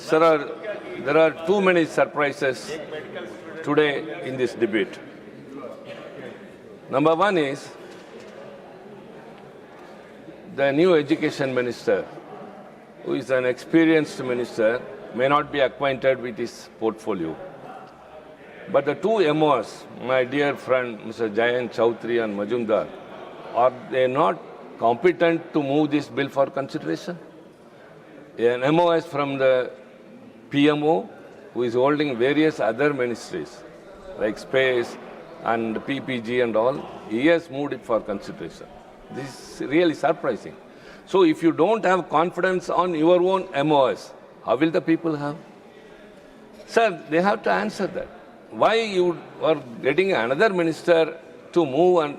There are too many surprises today in this debate. Number one is the new education minister, who is an experienced minister, may not be acquainted with his portfolio. But the two MOs, my dear friend Mr. Jayant Chowdhury and Majumdar, are they not competent to move this bill for consideration? An MOS from the PMO, who is holding various other ministries like space and PPG and all, he has moved it for consideration. This is really surprising. So if you don't have confidence on your own MOS, how will the people have? Sir, they have to answer that. Why you are getting another minister to move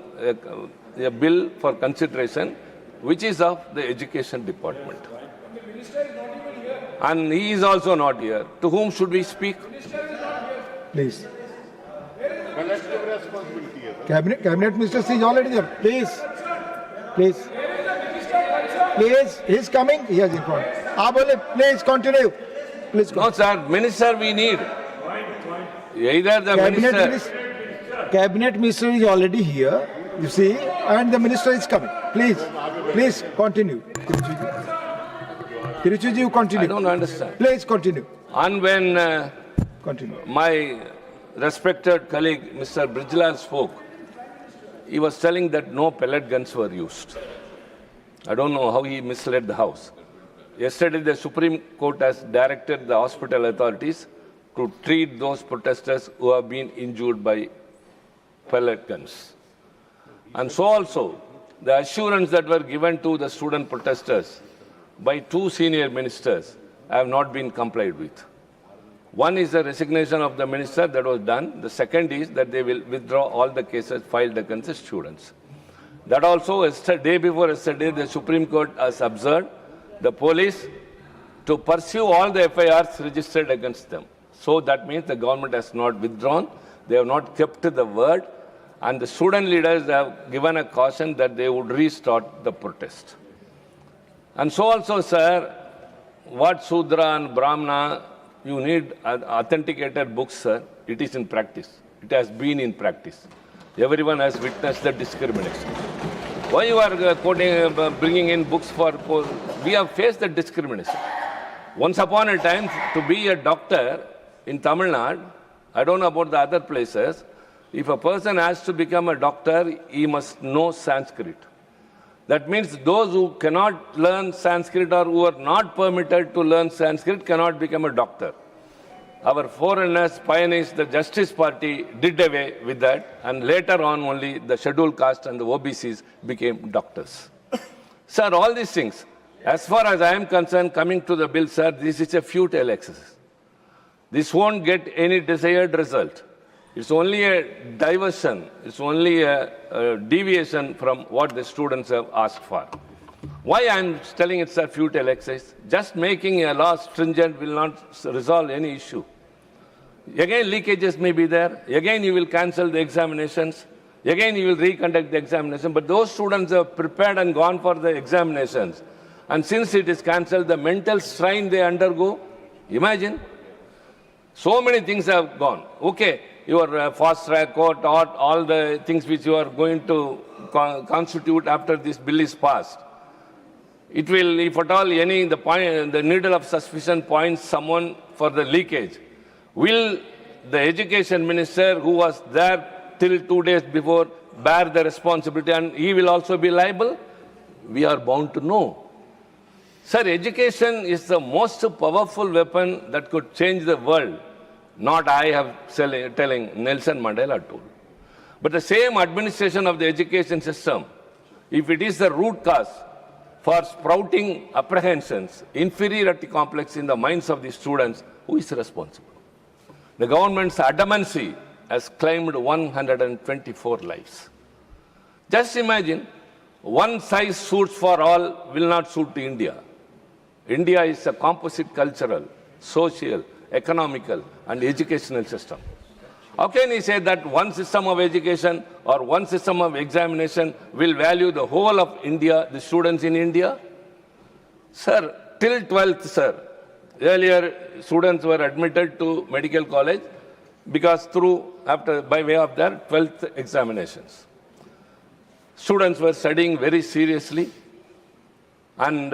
a bill for consideration, which is of the education department? The minister is not even here. And he is also not here. To whom should we speak? The minister is not here. Please. Collective responsibility. Cabinet Minister is already there. Please. Please. Where is the minister concerned? Please. He is coming. He has informed. Please continue. Please No, continue. sir. Minister we need. Either the minister. Cabinet Minister is already here, you see, and the minister is coming. Please continue. Tiruchiji, you continue. I don't understand. Please continue. And when Continue. my respected colleague Mr. Brijlal spoke, he was telling that no pellet guns were used. I don't know how he misled the House. Yesterday, the Supreme Court has directed the hospital authorities to treat those protesters who have been injured by pellet guns. And so also, the assurance that were given to the student protesters by two senior ministers have not been complied with. One is the resignation of the minister that was done. The second is that they will withdraw all the cases filed against the students. That also, day before yesterday, the Supreme Court has observed the police to pursue all the FIRs registered against them. So that means the government has not withdrawn, they have not kept the word, and the student leaders have given a caution that they would restart the protest. And so also, sir, what Sudra and Brahmana, you need authenticated books, sir. It is in practice. It has been in practice. Everyone has witnessed the discrimination. Why you are bringing in books for... We have faced the discrimination. Once upon a time, to be a doctor in Tamil Nadu, I don't know about the other places, if a person has to become a doctor, he must know Sanskrit. That means those who cannot learn Sanskrit or who are not permitted to learn Sanskrit cannot become a doctor. Our foreigners, pioneers, the Justice Party did away with that, and later on only the scheduled caste and the OBCs became doctors. Sir, all these things, as far as I am concerned, coming to the bill, sir, this is a futile exercise. This won't get any desired result. It's only a diversion. It's only a deviation from what the students have asked for. Why I'm telling it's a futile exercise? Just making a law stringent will not resolve any issue. Again, leakages may be there. Again, you will cancel the examinations. Again, you will reconduct the examination. But those students have prepared and gone for the examinations. And since it is cancelled, the mental strain they undergo, imagine. So many things have gone. Okay, your fast track court, all the things which you are going to constitute after this bill is passed. It will, if at all, the needle of suspicion points someone for the leakage. Will the education minister who was there till 2 days before bear the responsibility and he will also be liable? We are bound to know. Sir, education is the most powerful weapon that could change the world. Not I have telling, Nelson Mandela told. But the same administration of the education system, if it is the root cause for sprouting apprehensions, inferiority complex in the minds of the students, who is responsible? The government's adamancy has claimed 124 lives. Just imagine, one size suits for all will not suit to India. India is a composite cultural, social, economical, and educational system. How can he say that one system of education or one system of examination will value the whole of India, the students in India? Sir, till 12th, sir, Earlier, students were admitted to medical college because by way of their 12th examinations. Students were studying very seriously and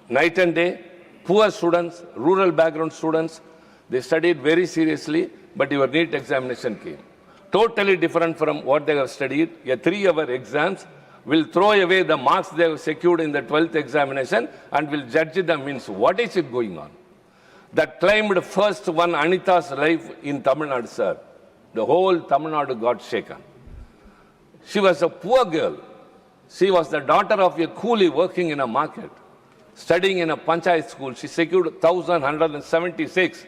night and day. Poor students, rural background students, they studied very seriously, but your NEET examination came. Totally different from what they have studied. A 3-hour exams will throw away the marks they have secured in the 12th examination and will judge them. Means what is it going on? That claimed first one Anita's life in Tamil Nadu, sir. The whole Tamil Nadu got shaken. She was a poor girl. She was the daughter of a coolie working in a market, studying in a panchayat school. She secured 1,176.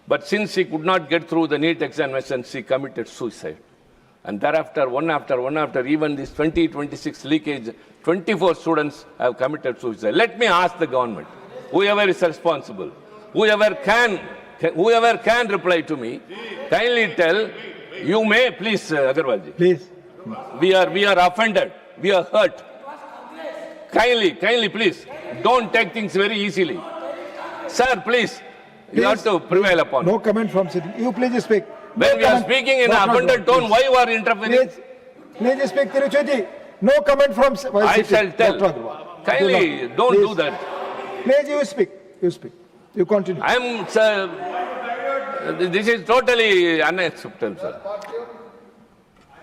But since she could not get through the NEET examination, she committed suicide. And thereafter, one after, even this 2026 leakage, 24 students have committed suicide. Let me ask the government, whoever is responsible, whoever can reply to me, kindly tell, you may, please, Agarwalji. Please. We are offended. We are hurt. Kindly, please, don't take things very easily. Sir, please, you have to prevail upon. No comment from sitting. You please speak. When we are speaking in an offended tone, why you are interfering? Please speak, Tiruchiti. No comment from I shall tell. Kindly, don't do that. Please, you speak. You continue. This is totally unacceptable, sir.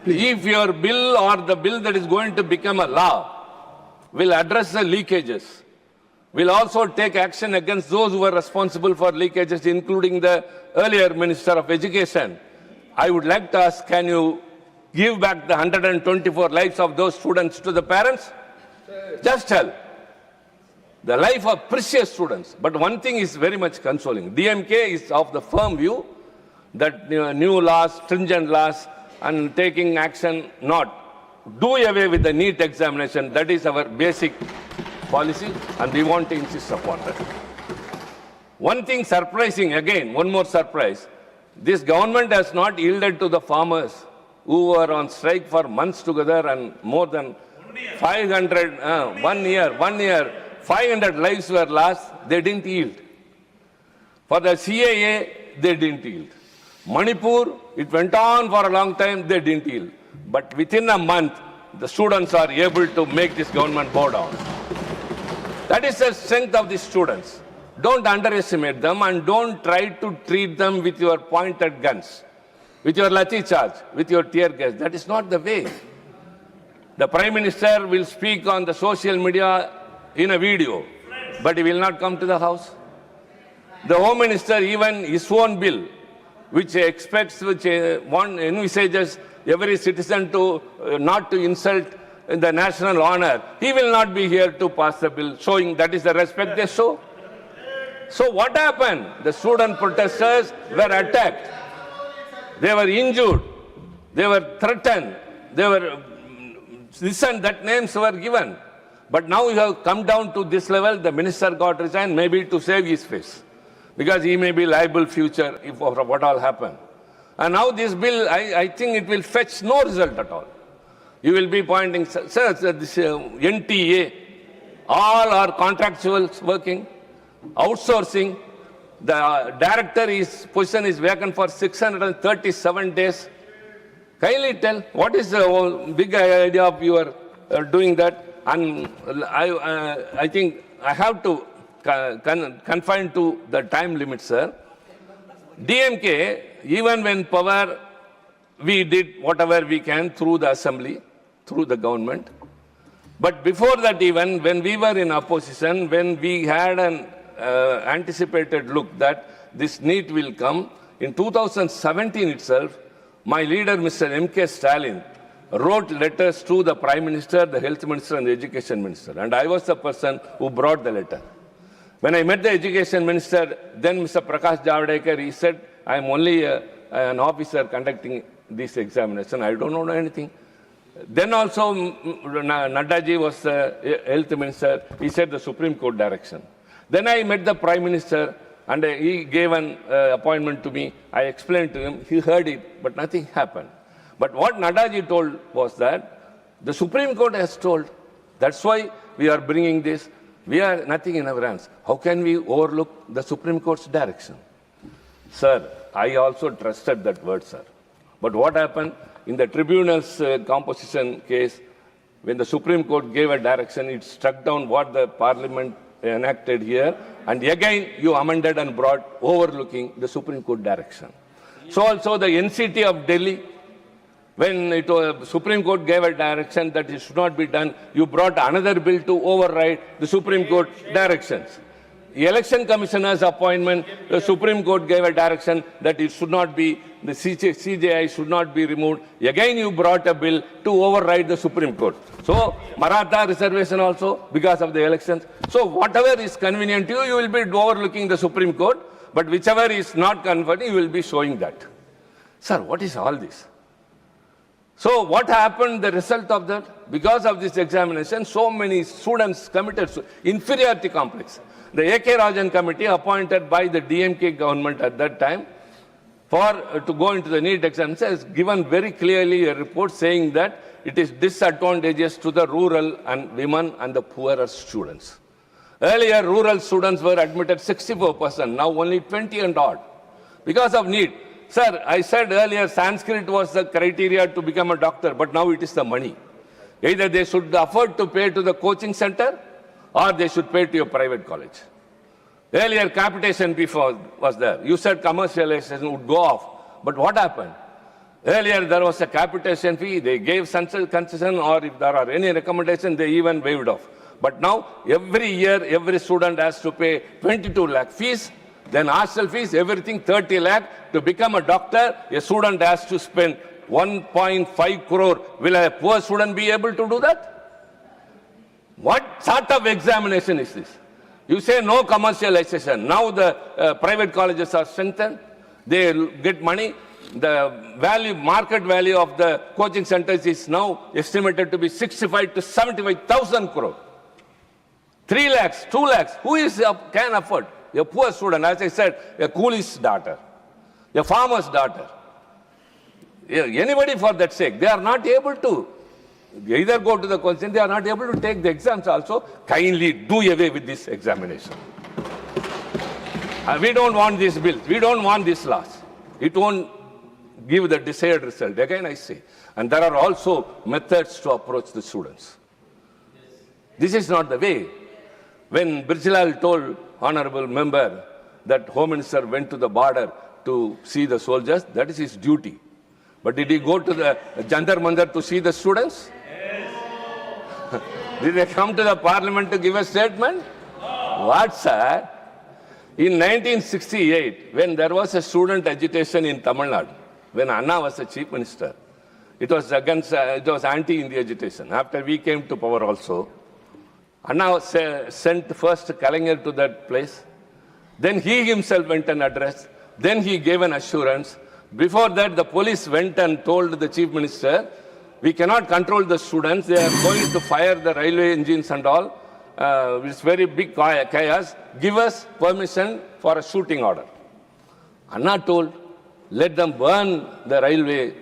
If your bill or the bill that is going to become a law will address the leakages, will also take action against those who are responsible for leakages, including the earlier Minister of Education, I would like to ask, can you give back the 124 lives of those students to the parents? Just tell. The life of precious students. But one thing is very much consoling. DMK is of the firm view that new laws, stringent laws, and taking action not. Do away with the NEET examination. That is our basic policy, and we want to insist upon that. One thing surprising, again, one more surprise. This government has not yielded to the farmers who were on strike for months together and more than 500, 1 year, 500 lives were lost, they didn't yield. For the CAA, they didn't yield. Manipur, it went on for a long time, they didn't yield. But within a month, the students are able to make this government bow down. That is the strength of the students. Don't underestimate them and don't try to treat them with your pointed guns, with your lathi charge, with your tear gas. That is not the way. The Prime Minister will speak on the social media in a video, but he will not come to the house. The Home Minister, even his own bill, which envisages every citizen to not to insult the national honor, he will not be here to pass the bill, showing that is the respect they show. So what happened? The student protesters were attacked. They were injured. They were threatened. They were this and that names were given. But now you have come down to this level. The minister got resigned, maybe to save his face, because he may be liable future if of what all happened. And now this bill, I think it will fetch no result at all. You will be pointing, sir, this NTA, all are contractuals working, outsourcing. The director's position is vacant for 637 days. Kindly tell, what is the big idea of your doing that? And I think I have to confine to the time limit, sir. DMK, even when power, we did whatever we can through the assembly, through the government. But before that, even when we were in opposition, when we had an anticipated look that this NEET will come, in 2017 itself, my leader, Mr. M.K. Stalin, wrote letters to the Prime Minister, the Health Minister, and the Education Minister. And I was the person who brought the letter. When I met the Education Minister, then Mr. Prakash Javadekar, he said, I am only an officer conducting this examination. I don't know anything. Then also, Naddaji was the Health Minister. He said the Supreme Court direction. Then I met the Prime Minister, and he gave an appointment to me. I explained to him. He heard it, but nothing happened. But what Naddaji told was that the Supreme Court has told. That's why we are bringing this. We are nothing in our hands. How can we overlook the Supreme Court's direction? Sir, I also trusted that word, sir. But what happened in the tribunal's composition case, when the Supreme Court gave a direction, it struck down what the Parliament enacted here, and again you amended and brought overlooking the Supreme Court direction. So also the NCT of Delhi, when it was, Supreme Court gave a direction that it should not be done, you brought another bill to override the Supreme Court directions. The Election Commissioner's appointment, the Supreme Court gave a direction that it should not be, the CJI should not be removed. Again, you brought a bill to override the Supreme Court. So, Maratha reservation also because of the elections. So, whatever is convenient to you, you will be overlooking the Supreme Court, but whichever is not convenient, you will be showing that. Sir, what is all this? So, what happened, the result of that? Because of this examination, so many students committed inferiority complex. The A.K. Rajan committee appointed by the DMK government at that time to go into the NEET exam has given very clearly a report saying that it is disadvantageous to the rural and women and the poorer students. Earlier, rural students were admitted 64%, now only 20 and odd. Because of NEET. Sir, I said earlier Sanskrit was the criteria to become a doctor, but now it is the money. Either they should afford to pay to the coaching center, or they should pay to your private college. Earlier, capitation fee was there. You said commercialization would go off. But what happened? Earlier, there was a capitation fee. They gave concession, or if there are any recommendations, they even waived off. But now, every year, every student has to pay 22 lakh fees, then hostel fees, everything 30 lakh. To become a doctor, a student has to spend 1.5 crore. Will a poor student be able to do that? What sort of examination is this? You say no commercialization. Now the private colleges are strengthened. They get money. The value, market value of the coaching centers is now estimated to be 65 to 75,000 crore. 3 lakhs, 2 lakhs. Who can afford? A poor student, as I said, a coolie's daughter, a farmer's daughter. Anybody for that sake. They are not able to. They either go to the question, they are not able to take the exams also. Kindly do away with this examination. We don't want these bills. We don't want these laws. It won't give the desired result. Again, I say. And there are also methods to approach the students. This is not the way. When Brijlal told honorable member that Home Minister went to the border to see the soldiers, that is his duty. But did he go to the Jantar Mandar to see the students? Did they come to the Parliament to give a statement? What, sir? In 1968, when there was a student agitation in Tamil Nadu, when Anna was the Chief Minister, it was anti-India agitation. After we came to power also, Anna sent first Kalaignar to that place. Then he himself went and addressed. Then he gave an assurance. Before that, the police went and told the Chief Minister, we cannot control the students. They are going to fire the railway engines and all. It's very big chaos. Give us permission for a shooting order. Anna told, let them burn the railway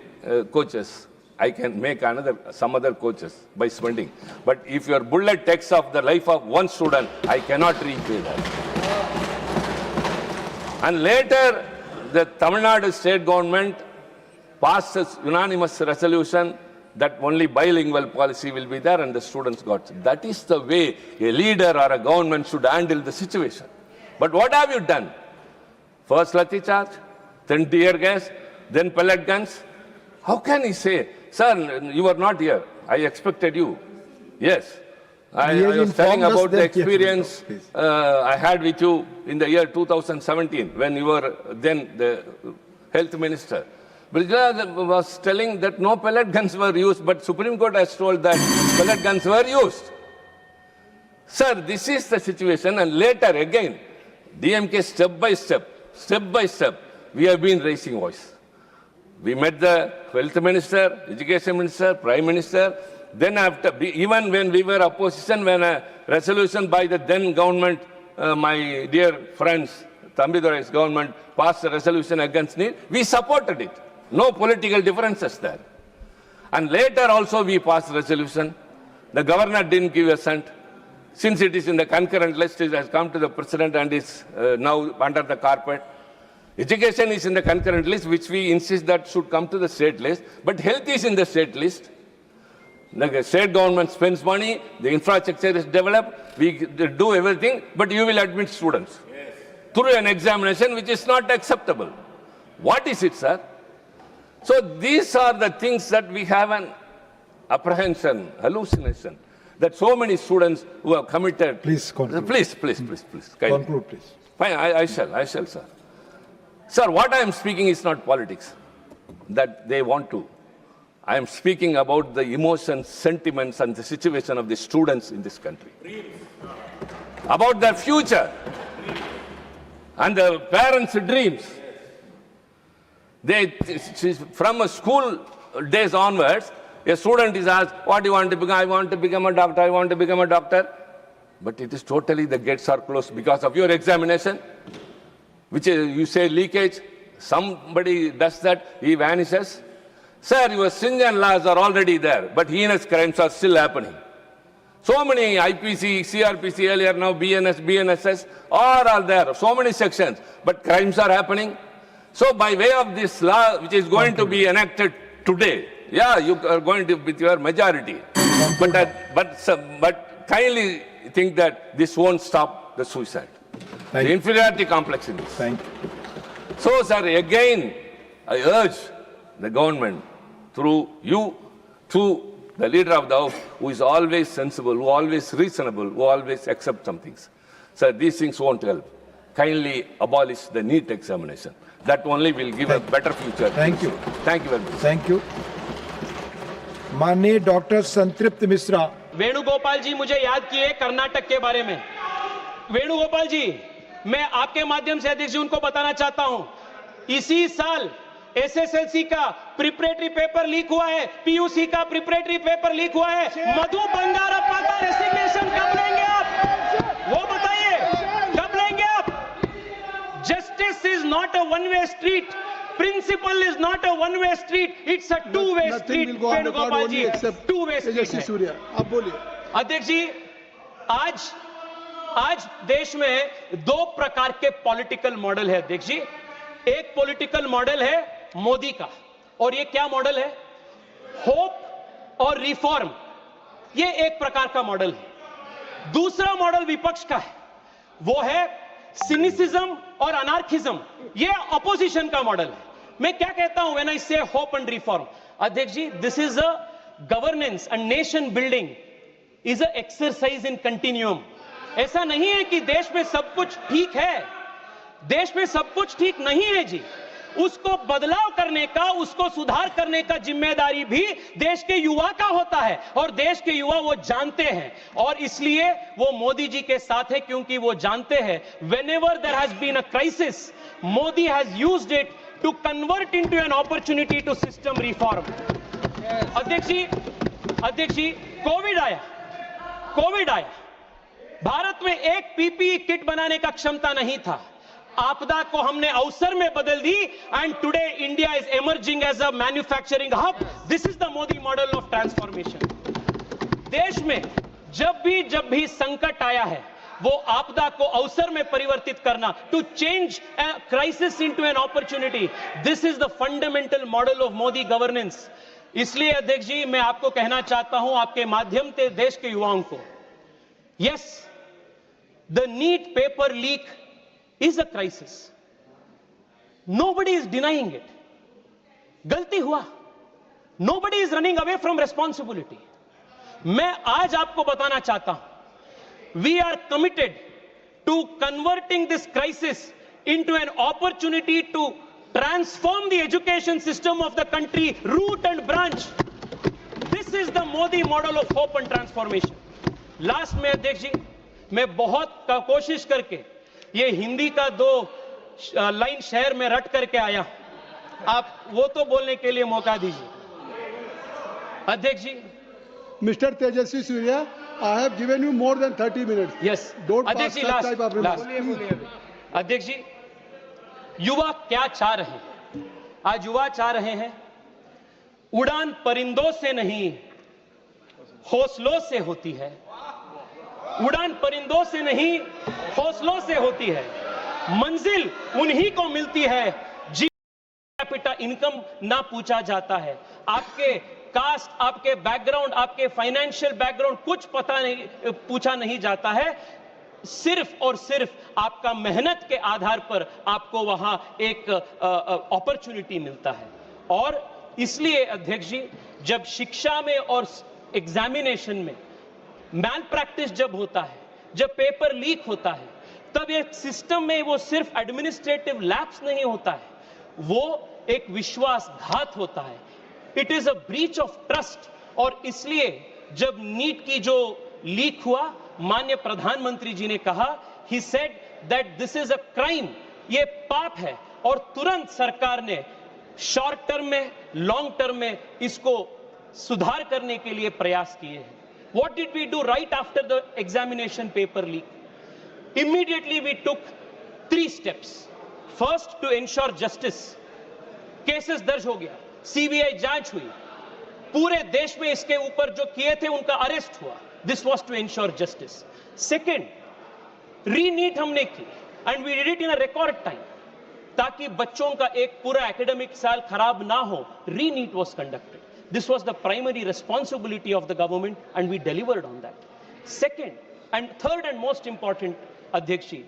coaches. I can make some other coaches by spending. But if your bullet takes off the life of one student, I cannot repay that. And later, the Tamil Nadu state government passed a unanimous resolution that only bilingual policy will be there and the students got it. That is the way a leader or a government should handle the situation. But what have you done? First lathi charge, then tear gas, then pellet guns. How can he say, sir, you were not here. I expected you. Yes. I was telling about the experience I had with you in the year 2017 when you were then the health minister. Brijlal was telling that no pellet guns were used, but Supreme Court has told that pellet guns were used. Sir, this is the situation, and later again, DMK step by step, we have been raising voice. We met the health minister, education minister, prime minister. Then after, even when we were opposition, when a resolution by the then government, my dear friends, Thambidurai's government passed a resolution against NEET, we supported it. No political differences there. And later also we passed resolution. The governor didn't give assent. Since it is in the concurrent list, it has come to the president and is now under the carpet. Education is in the concurrent list, which we insist that should come to the state list. But health is in the state list. The state government spends money, the infrastructure is developed, we do everything, but you will admit students through an examination which is not acceptable. What is it, sir? So these are the things that we have an apprehension, hallucination, that so many students who have committed. Please conclude. Please. Kindly. Conclude, please. Fine, I shall, sir. Sir, what I am speaking is not politics, that they want to. I am speaking about the emotions, sentiments, and the situation of the students in this country. About their future and the parents' dreams. From a school days onwards, a student is asked, what do you want to become? I want to become a doctor, I want to become a doctor. But it is totally, the gates are closed because of your examination, which is, you say leakage, somebody does that, he vanishes. Sir, your stringent laws are already there, but heinous crimes are still happening. So many IPC, CRPC earlier, now BNS, BNSS, all are there. So many sections, but crimes are happening. So by way of this law, which is going to be enacted today, yeah, you are going to with your majority. But kindly think that this won't stop the suicide. The inferiority complex in this. Thank you. So, sir, again, I urge the government, through you, to the leader of the House, who is always sensible, who always reasonable, who always accepts some things. Sir, these things won't help. Kindly abolish the NEET examination. That only will give a better future. Thank you. Thank you very much. Thank you. माननीय doctor संतृप्त मिश्रा. वेणुगोपाल जी मुझे याद किए कर्नाटक के बारे में. वेणुगोपाल जी, मैं आपके माध्यम से अध्यक्ष जी उनको बताना चाहता हूं, इसी साल एसएसएलसी का प्रिपरेटरी पेपर लीक हुआ है, पीयूसी का प्रिपरेटरी पेपर लीक हुआ है. मधु बंगारप्पा का रेसिग्नेशन कब लेंगे आप? वो बताइए, कब लेंगे आप? Justice is not a one way street. Principle is not a one-way street; it's a two-way street. Venugopal ji, two-way street है. सूर्या, आप बोलिए. अध्यक्ष जी, आज देश में दो प्रकार के पॉलिटिकल मॉडल है अध्यक्ष जी. एक पॉलिटिकल मॉडल है मोदी का, और ये क्या मॉडल है? होप और रिफॉर्म. ये एक प्रकार का मॉडल है. दूसरा मॉडल विपक्ष का है, वो है सिनिसिज्म और अनार्किज्म. ये अपोजिशन का मॉडल है. मैं क्या कहता हूं व्हेन आई से होप एंड रिफॉर्म? अध्यक्ष ji, this is a governance and nation building is a exercise in continuum. ऐसा नहीं है कि देश में सब कुछ ठीक है. देश में सब कुछ ठीक नहीं है जी. उसको बदलाव करने का, उसको सुधार करने का जिम्मेदारी भी देश के युवा का होता है, और देश के युवा वो जानते हैं, और इसलिए वो मोदी जी के साथ है, क्योंकि वो जानते हैं whenever there has been a crisis, Modi has used it to convert into an opportunity to system reform. अध्यक्ष जी, कोविड आया. भारत में एक पीपीई किट बनाने का क्षमता नहीं था. आपदा को हमने अवसर में बदल दी, and today India is emerging as a manufacturing hub. This is the Modi model of transformation. देश में जब भी संकट आया है, वो आपदा को अवसर में परिवर्तित करना, to change crisis into an opportunity. This is the fundamental model of Modi governance. इसलिए अध्यक्ष जी, मैं आपको कहना चाहता हूं, आपके माध्यम से देश के युवाओं को, yes, the NEET paper leak is a crisis. Nobody is denying it. गलती हुआ. Nobody is running away from responsibility. मैं आज आपको बताना चाहता हूं, we are committed to converting this crisis into an opportunity to transform the education system of the country, root and branch. This is the Modi model of hope and transformation. Last में अध्यक्ष जी, मैं बहुत कोशिश करके ये हिंदी का 2 line शहर में रट करके आया. आप वो तो बोलने के लिए मौका दीजिए. अध्यक्ष जी, Mr. Tejasvi Surya, I have given you more than 30 minutes. Yes अध्यक्ष जी, अध्यक्ष जी, युवा क्या चाह रहे हैं? आज युवा चाह रहे हैं, उड़ान परिंदों से नहीं, हौसलों से होती है. उड़ान परिंदों से नहीं, हौसलों से होती है। मंजिल उन्हीं को मिलती है जी कैपिटा इनकम ना पूछा जाता है। आपके कास्ट, आपके बैकग्राउंड, आपके फाइनेंशियल बैकग्राउंड कुछ पता नहीं, पूछा नहीं जाता है। सिर्फ और सिर्फ आपका मेहनत के आधार पर आपको वहां एक अपॉर्चुनिटी मिलता है। और इसलिए अध्यक्ष जी, जब शिक्षा में और एग्जामिनेशन में मैल प्रैक्टिस जब होता है, जब पेपर लीक होता है, तब एक सिस्टम में वो सिर्फ एडमिनिस्ट्रेटिव लैप्स नहीं होता है, वो एक विश्वासघात होता है। It is a breach of trust. और इसलिए जब नीट की जो लीक हुआ, माननीय प्रधानमंत्री जी ने कहा, he said that this is a crime, ये पाप है, और तुरंत सरकार ने शॉर्ट टर्म में, लॉन्ग टर्म में इसको सुधार करने के लिए प्रयास किए हैं। What did we do right after the examination paper leak? Immediately we took 3 steps. First, to ensure justice. Cases दर्ज हो गया, सीबीआई जांच हुई, पूरे देश में इसके ऊपर जो किए थे उनका अरेस्ट हुआ। This was to ensure justice. Second, reNEET हमने की, and we did it in a record time, ताकि बच्चों का एक पूरा एकेडमिक साल खराब ना हो। रीनीट was conducted. This was the primary responsibility of the government, and we delivered on that. Second, and third and most important, Adhyakshi,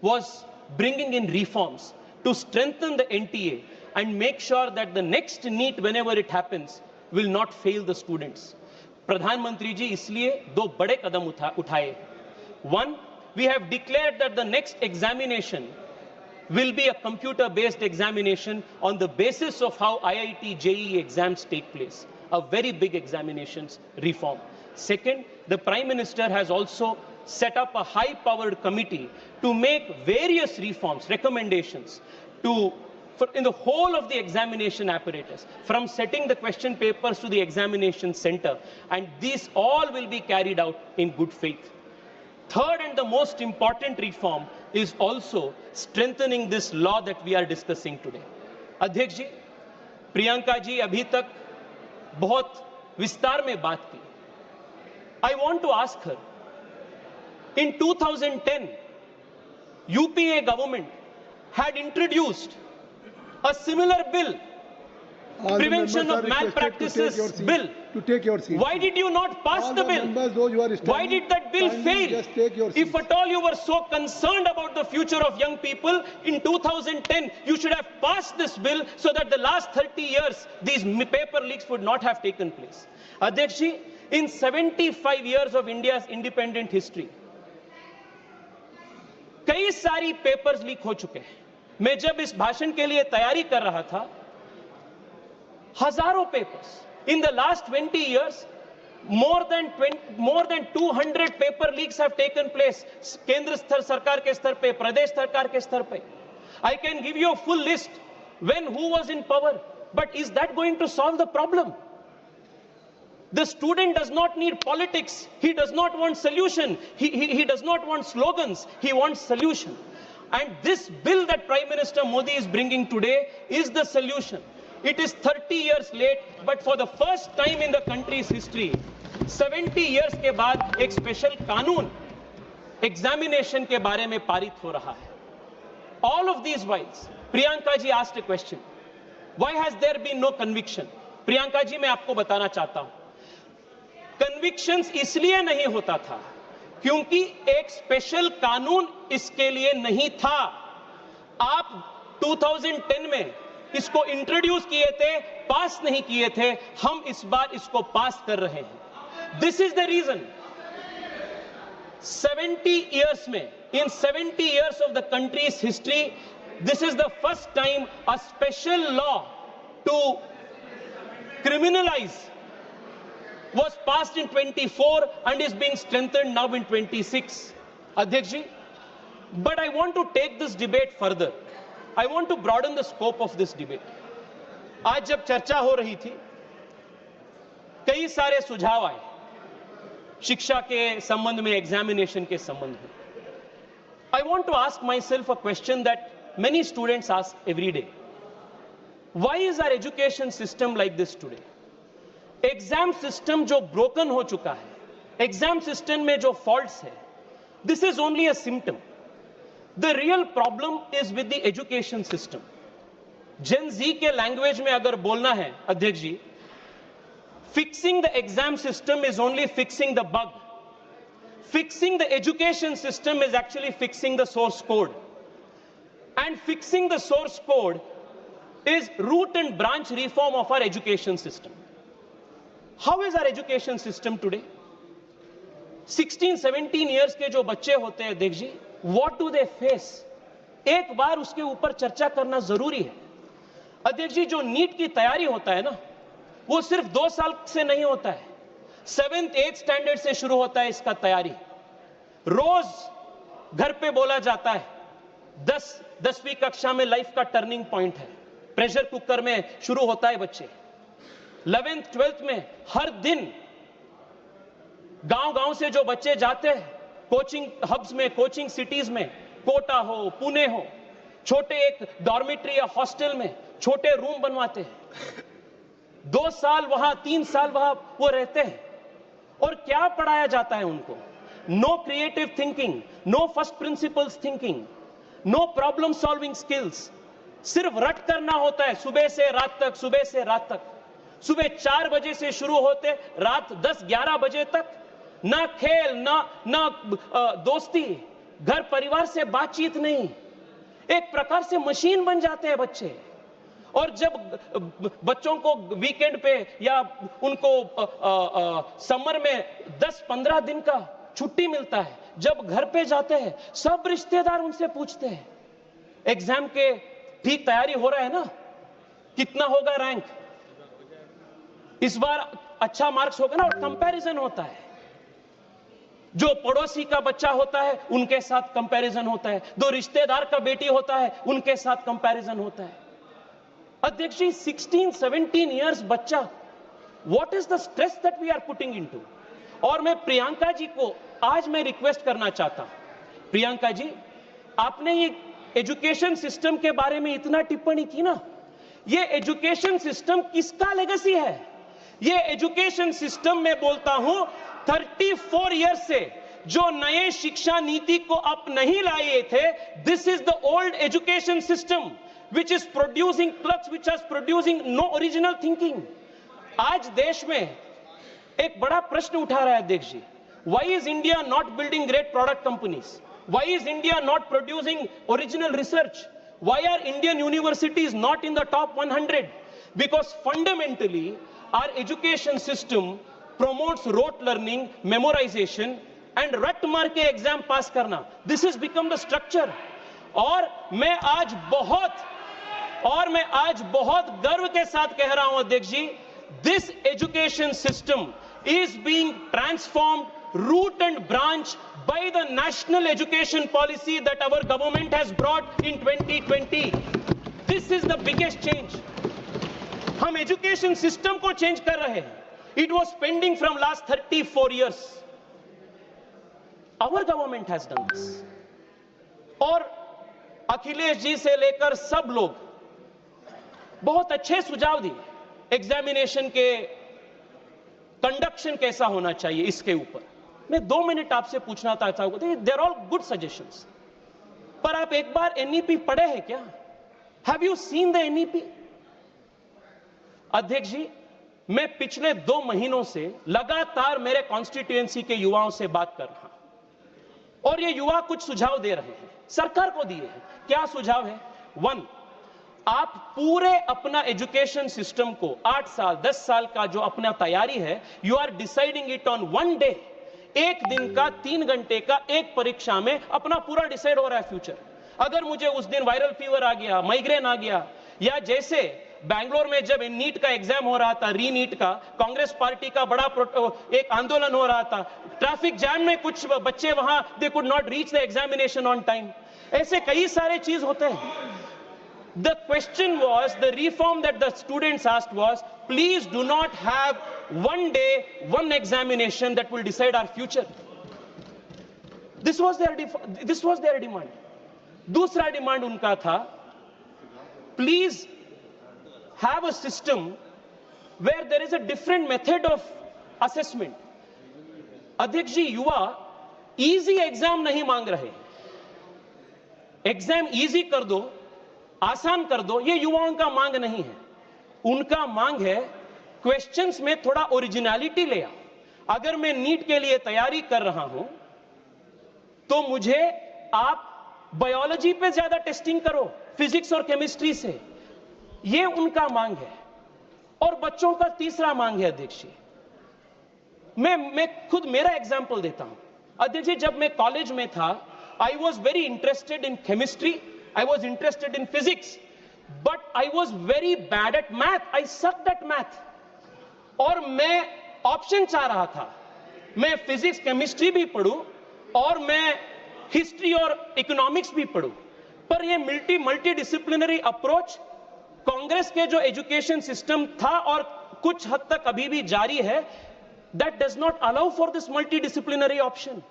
was bringing in reforms to strengthen the NTA and make sure that the next NEET, whenever it happens, will not fail the students. Pradhan Mantri ji isliye do bade kadam uthaye. One, we have declared that the next examination will be a computer-based examination on the basis of how IIT JEE exams take place. A very big examinations reform. Second, the Prime Minister has also set up a high-powered committee to make various reforms, recommendations in the whole of the examination apparatus, from setting the question papers to the examination center, and these all will be carried out in good faith. Third and the most important reform is also strengthening this law that we are discussing today. अध्यक्ष जी, प्रियंका जी अभी तक बहुत विस्तार में बात की. I want to ask her, in 2010, UPA government had introduced a similar bill, All the Prevention members of are requested Malpractices Bill. To take your seat. Why did you not pass All the bill? members, those who are Why standing, did that bill kindly fail? just take your If seats. at all you were so concerned about the future of young people, in 2010, you should have passed this bill so that the last 30 years, these paper leaks would not have taken place. Adhyaksh ji, in 75 years of India's independent history, कई सारी papers leak हो चुके हैं. मैं जब इस भाषण के लिए तैयारी कर रहा था, हजारों papers. In the last 20 years, more than 200 paper leaks have taken place. केंद्र स्तर सरकार के स्तर पे, प्रदेश सरकार के स्तर पे. I can give you a full list when who was in power. But is that going to solve the problem? The student does not need politics. He does not want solution. He does not want slogans. He wants solution. And this bill that Prime Minister Modi is bringing today is the solution. It is 30 years late, but for the first time in the country's history, 70 years के बाद एक special कानून examination के बारे में पारित हो रहा है. All of these whiles, Priyanka ji asked a question. Why has there been no conviction? Priyanka ji, मैं आपको बताना चाहता हूं. Convictions इसलिए नहीं होता था क्योंकि एक स्पेशल कानून इसके लिए नहीं था. आप 2010 में इसको इंट्रोड्यूस किए थे, पास नहीं किए थे. हम इस बार इसको पास कर रहे हैं. This is the reason. 70 years में, in 70 years of the country's history, this is the first time a special law to criminalize was passed in 24 and is being strengthened now in 26. Adhyaksh ji, but I want to take this debate further. I want to broaden the scope of this debate. आज जब चर्चा हो रही थी, कई सारे सुझाव आए शिक्षा के संबंध में, एग्जामिनेशन के संबंध में. I want to ask myself a question that many students ask every day. Why is our education system like this today? Exam system जो ब्रोकन हो चुका है, एग्जाम सिस्टम में जो फॉल्ट्स है, This is only a symptom. The real problem is with the education system. Gen Z के language में अगर बोलना है अध्यक्ष जी, fixing the exam system is only fixing the bug. Fixing the education system is actually fixing the source code. And fixing the source code is root and branch reform of our education system. How is our education system today? 16, 17 years के जो बच्चे होते हैं अध्यक्ष जी, what do they face? एक बार उसके ऊपर चर्चा करना जरूरी है अध्यक्ष जी। जो नीट की तैयारी होता है ना, वो सिर्फ 2 साल से नहीं होता है, 7th 8th स्टैंडर्ड से शुरू होता है इसका तैयारी। रोज घर पे बोला जाता है 10वीं कक्षा में लाइफ का टर्निंग पॉइंट है, प्रेशर कुकर में शुरू होता है बच्चे। 11th 12th में हर दिन गांव-गांव से जो बच्चे जाते हैं कोचिंग हब्स में, कोचिंग सिटीज में, कोटा हो, पुणे हो, छोटे एक डॉर्मेट्री या हॉस्टल में छोटे रूम बनवाते हैं। 2 साल वहां, 3 साल वहां वो रहते हैं। और क्या पढ़ाया जाता है उनको? No creative thinking, no first principles thinking, no problem solving skills. सिर्फ रट करना होता है सुबह से रात तक, सुबह से रात तक। सुबह 4 बजे से शुरू होते रात 10-11 बजे तक, ना खेल ना दोस्ती, घर परिवार से बातचीत नहीं। एक प्रकार से मशीन बन जाते हैं बच्चे। और जब बच्चों को वीकेंड पे या उनको समर में 10-15 दिन का छुट्टी मिलता है, जब घर पे जाते हैं सब रिश्तेदार उनसे पूछते हैं एग्जाम के ठीक तैयारी हो रहा है ना, कितना होगा रैंक, इस बार अच्छा मार्क्स होगा ना। और कंपैरिजन होता है, जो पड़ोसी का बच्चा होता है उनके साथ कंपैरिजन होता है, जो रिश्तेदार का बेटी होता है उनके साथ कंपैरिजन होता है। अध्यक्ष जी, 16-17 इयर्स बच्चा, what is the stress that we are putting into. और मैं प्रियंका जी को आज मैं रिक्वेस्ट करना चाहता हूं, प्रियंका जी, आपने ये एजुकेशन सिस्टम के बारे में इतना टिप्पणी की ना, ये एजुकेशन सिस्टम किसका लेगेसी है? ये एजुकेशन सिस्टम में बोलता हूं 34 इयर्स से जो नए शिक्षा नीति को आप नहीं लाए थे, this is the old education system which is producing clerks, which is producing no original thinking. आज देश में एक बड़ा प्रश्न उठा रहा है अध्यक्ष जी, why is India not building great product companies? Why is India not producing original research? Why are Indian universities not in the top 100? Because fundamentally our education system promotes rote learning, memorization and रट मार के exam पास करना. This has become the structure. और मैं आज बहुत गर्व के साथ कह रहा हूं अध्यक्ष जी, this education system is being transformed root and branch by the national education policy that our government has brought in 2020. This is the biggest change. हम एजुकेशन सिस्टम को चेंज कर रहे हैं. It was pending from last 34 years. Our government has done this. और अखिलेश जी से लेकर सब लोग बहुत अच्छे सुझाव दिए. एग्जामिनेशन के कंडक्शन कैसा होना चाहिए इसके ऊपर. मैं 2 मिनट आपसे पूछना चाहता हूं. They're all good suggestions. पर आप एक बार एनईपी पढ़े हैं क्या? Have you seen the NEP? अध्यक्ष जी, मैं पिछले 2 महीनों से लगातार मेरे कॉन्स्टिट्यूएंसी के युवाओं से बात कर रहा हूं और ये युवा कुछ सुझाव दे रहे हैं, सरकार को दिए हैं. क्या सुझाव है? 1, आप पूरे अपना एजुकेशन सिस्टम को 8 साल 10 साल का जो अपना तैयारी है, you are deciding it on 1 day. एक दिन का 3 घंटे का एक परीक्षा में अपना पूरा डिसाइड हो रहा है फ्यूचर. अगर मुझे उस दिन वायरल फीवर आ गया, माइग्रेन आ गया, या जैसे बैंगलोर में जब नीट का एग्जाम हो रहा था, री नीट का, कांग्रेस पार्टी का बड़ा एक आंदोलन हो रहा था, ट्रैफिक जैम में कुछ बच्चे वहां they could not reach the examination on time. ऐसे कई सारे चीज होते हैं. The question was, the reform that the students asked was, please do not have 1 day, 1 examination that will decide our future. This was their demand. दूसरा demand उनका था, please have a system where there is a different method of assessment. अध्यक्ष जी, युवा easy exam नहीं मांग रहे। Exam easy कर दो, आसान कर दो, ये युवाओं का मांग नहीं है। उनका मांग है क्वेश्चंस में थोड़ा ओरिजिनलिटी ले आओ। अगर मैं नीट के लिए तैयारी कर रहा हूं तो मुझे आप बायोलॉजी पे ज्यादा टेस्टिंग करो, फिजिक्स और केमिस्ट्री से। ये उनका मांग है। और बच्चों का तीसरा मांग है अध्यक्ष जी, मैं खुद मेरा एग्जांपल देता हूं। अध्यक्ष जी, जब मैं कॉलेज में था, I was very interested in chemistry, I was interested in physics, but I was very bad at math, I sucked at math. और मैं ऑप्शन चाह रहा था, मैं फिजिक्स केमिस्ट्री भी पढ़ूं और मैं हिस्ट्री और इकोनॉमिक्स भी पढ़ूं। पर यह मल्टी डिसिप्लिनरी अप्रोच कांग्रेस के जो एजुकेशन सिस्टम था और कुछ हद तक अभी भी जारी है, that does not allow for this multidisciplinary option.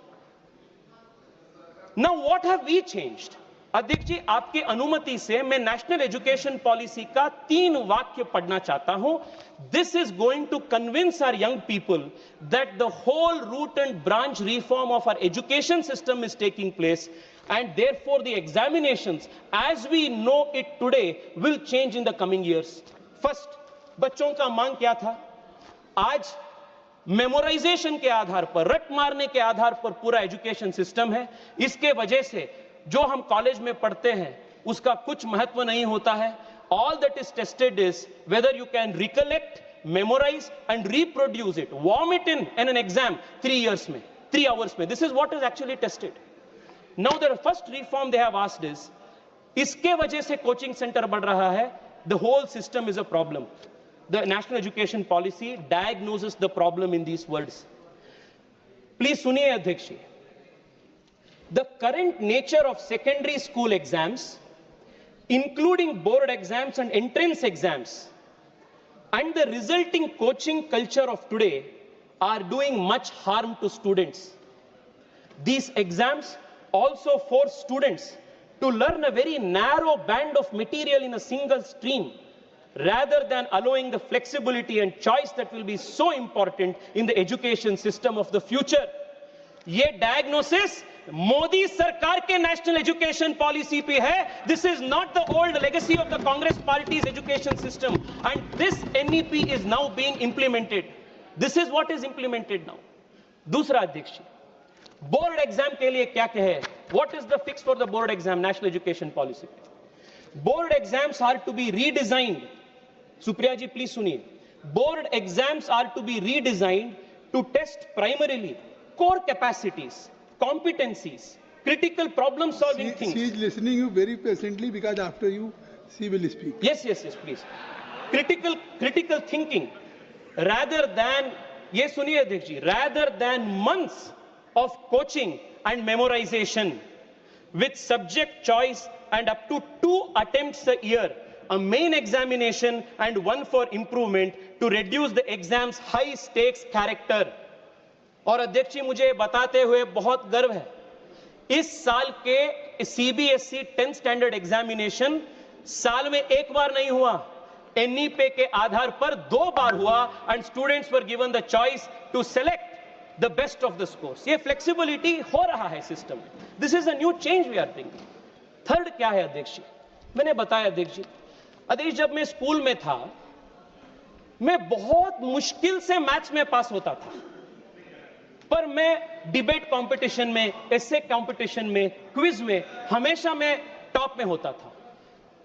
Now what have we changed? अध्यक्ष जी, आपकी अनुमति से मैं नेशनल एजुकेशन पॉलिसी का 3 वाक्य पढ़ना चाहता हूं। This is going to convince our young people that the whole root and branch reform of our education system is taking place, and therefore the examinations as we know it today will change in the coming years. First, बच्चों का मांग क्या था? आज memorisation के आधार पर, रट मारने के आधार पर पूरा एजुकेशन सिस्टम है। इसके वजह से जो हम कॉलेज में पढ़ते हैं उसका कुछ महत्व नहीं होता है। All that is tested is whether you can recollect, memorise and reproduce it, vomit in an exam 3 hours में। This is what is actually tested. Now the first reform they have asked is, इसके वजह से coaching centre बढ़ रहा है, the whole system is a problem. The national education policy diagnoses the problem in these words. Please suniye Adhyaksh ji. The current nature of secondary school exams, including board exams and entrance exams, and the resulting coaching culture of today are doing much harm to students. These exams also force students to learn a very narrow band of material in a single stream, rather than allowing the flexibility and choice that will be so important in the education system of the future. ये diagnosis Modi सरकार के national education policy पे है। This is not the old legacy of the Congress party's education system, and this NEP is now being implemented. This is what is implemented now. दूसरा अध्यक्ष, board exam के लिए क्या कहे? What is the fix for the board exam national education policy? Board exams are to be redesigned. Supriya ji, please suniye. Board exams are to be redesigned to test primarily core capacities, competencies, critical problem solving things. She is listening you very patiently because after you, she will speak. Yes, please. Critical thinking, rather than, ye suniye Adhyaksh ji, rather than months of coaching and memorization with subject choice and up to 2 attempts a year, a main examination and one for improvement to reduce the exam's high stakes character. और अध्यक्ष जी, मुझे बताते हुए बहुत गर्व है, इस साल के CBSE 10th स्टैंडर्ड एग्जामिनेशन साल में एक बार नहीं हुआ, NEP के आधार पर 2 बार हुआ, and students were given the choice to select the best of the scores. ये फ्लेक्सिबिलिटी हो रहा है सिस्टम में। This is a new change we are bringing. Third क्या है अध्यक्ष जी? मैंने बताया अध्यक्ष जी, जब मैं स्कूल में था, मैं बहुत मुश्किल से मैथ्स में पास होता था, पर मैं डिबेट कंपटीशन में, एसे कंपटीशन में, क्विज में हमेशा मैं टॉप में होता था।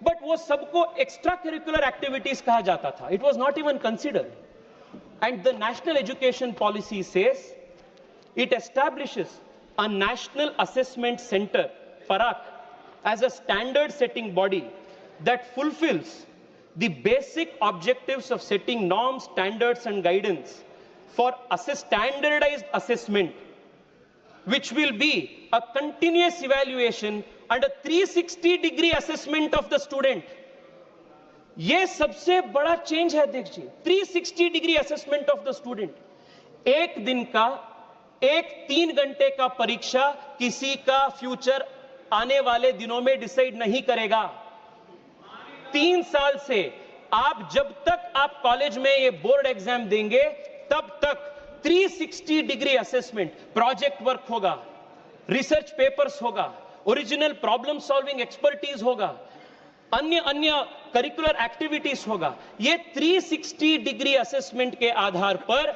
बट वो सबको एक्स्ट्रा करिकुलर एक्टिविटीज कहा जाता था। It was not even considered. And the national education policy says it establishes a national assessment centre, PARAK, as a standard setting body that fulfills the basic objectives of setting norms, standards and guidance for standardized assessment, which will be a continuous evaluation and a 360-degree assessment of the student. ये सबसे बड़ा change है अध्यक्ष जी, 360-degree assessment of the student. एक दिन का, एक 3 घंटे का परीक्षा किसी का फ्यूचर आने वाले दिनों में डिसाइड नहीं करेगा। 3 साल से आप जब तक आप कॉलेज में ये बोर्ड एग्जाम देंगे, तब तक 360 डिग्री असेसमेंट, प्रोजेक्ट वर्क होगा, रिसर्च पेपर्स होगा, ओरिजिनल प्रॉब्लम सॉल्विंग एक्सपर्टीज होगा, अन्य अन्य करिकुलर एक्टिविटीज होगा। ये 360 डिग्री असेसमेंट के आधार पर